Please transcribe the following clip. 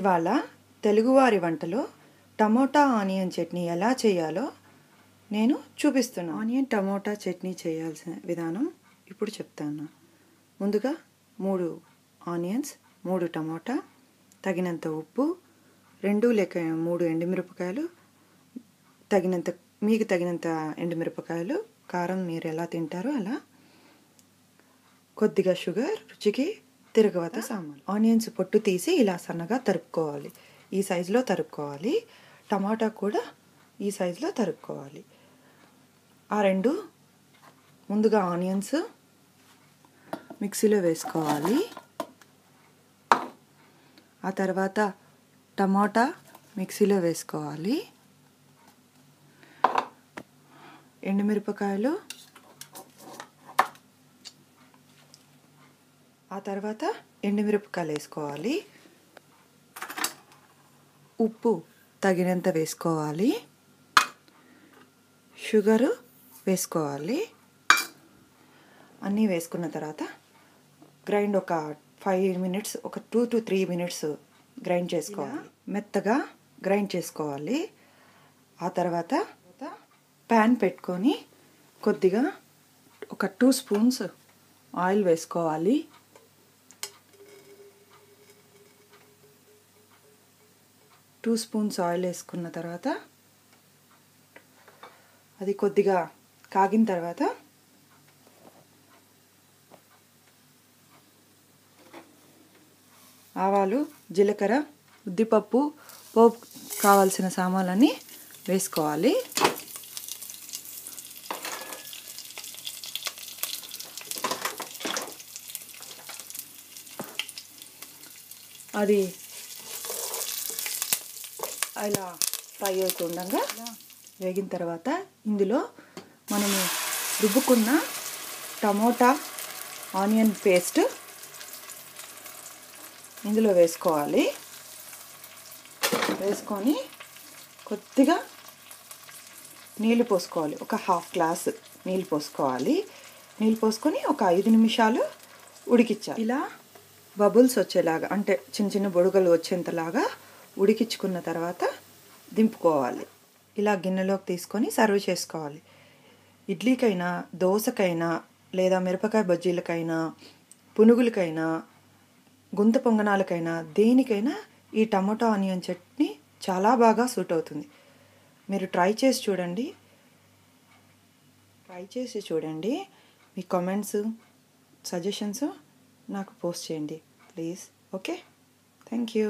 ఇవాళ తెలుగువారి వంటలో టమోటా ఆనియన్ చట్నీ ఎలా చేయాలో నేను చూపిస్తున్నాను. ఆనియన్ టమోటా చట్నీ చేయాల్సిన విధానం ఇప్పుడు చెప్తాను. ముందుగా 3 ఆనియన్స్, 3 టమోటా, తగినంత ఉప్పు, 2 లేక 3 ఎండుమిరపకాయలు, మీకు తగినంత ఎండుమిరపకాయలు, కారం మీరు ఎలా తింటారో అలా, కొద్దిగా షుగర్, రుచికి తిరగవత సామాన్లు. ఆనియన్స్ పొట్టు తీసి ఇలా సన్నగా తరుక్కోవాలి. ఈ సైజులో తరుక్కోవాలి. టమాటా కూడా ఈ సైజులో తరుక్కోవాలి. ఆ రెండు ముందుగా ఆనియన్స్ మిక్సీలో వేసుకోవాలి. ఆ తర్వాత టమాటా మిక్సీలో వేసుకోవాలి. ఎండుమిరపకాయలు, ఆ తర్వాత ఎండుమిరపకాయలు వేసుకోవాలి. ఉప్పు తగినంత వేసుకోవాలి. షుగరు వేసుకోవాలి. అన్నీ వేసుకున్న తర్వాత గ్రైండ్ ఒక 5 మినిట్స్, ఒక 2 to 3 మినిట్స్ గ్రైండ్ చేసుకోవాలి. మెత్తగా గ్రైండ్ చేసుకోవాలి. ఆ తర్వాత ప్యాన్ పెట్టుకొని కొద్దిగా ఒక 2 స్పూన్స్ ఆయిల్ వేసుకోవాలి. టూ స్పూన్స్ ఆయిల్ వేసుకున్న తర్వాత అది కొద్దిగా కాగిన తర్వాత ఆవాలు, జీలకర్ర, ఉద్దిపప్పు, పోపు కావాల్సిన సామాన్లన్నీ వేసుకోవాలి. అది ఇలా ఫ్రై అవుతుండగా వేగిన తర్వాత ఇందులో మనము రుబ్బుకున్న టమోటా ఆనియన్ పేస్ట్ ఇందులో వేసుకోవాలి. వేసుకొని కొద్దిగా నీళ్ళు పోసుకోవాలి. ఒక హాఫ్ గ్లాస్ నీళ్ళు పోసుకోవాలి. నీళ్ళు పోసుకొని ఒక 5 నిమిషాలు ఉడికించాలి. ఇలా బబుల్స్ వచ్చేలాగా, అంటే చిన్న చిన్న బొడుగలు వచ్చేంతలాగా ఉడికించుకున్న తర్వాత దింపుకోవాలి. ఇలా గిన్నెలోకి తీసుకొని సర్వ్ చేసుకోవాలి. ఇడ్లీకైనా, దోశకైనా, లేదా మిరపకాయ బజ్జీలకైనా, పునుగులకైనా, గుంత పొంగనాలకైనా, దేనికైనా ఈ టమోటా ఆనియన్ చట్నీ చాలా బాగా సూట్ అవుతుంది. మీరు ట్రై చేసి చూడండి. మీ కామెంట్స్, సజెషన్స్ నాకు పోస్ట్ చేయండి ప్లీజ్. Okay, thank you.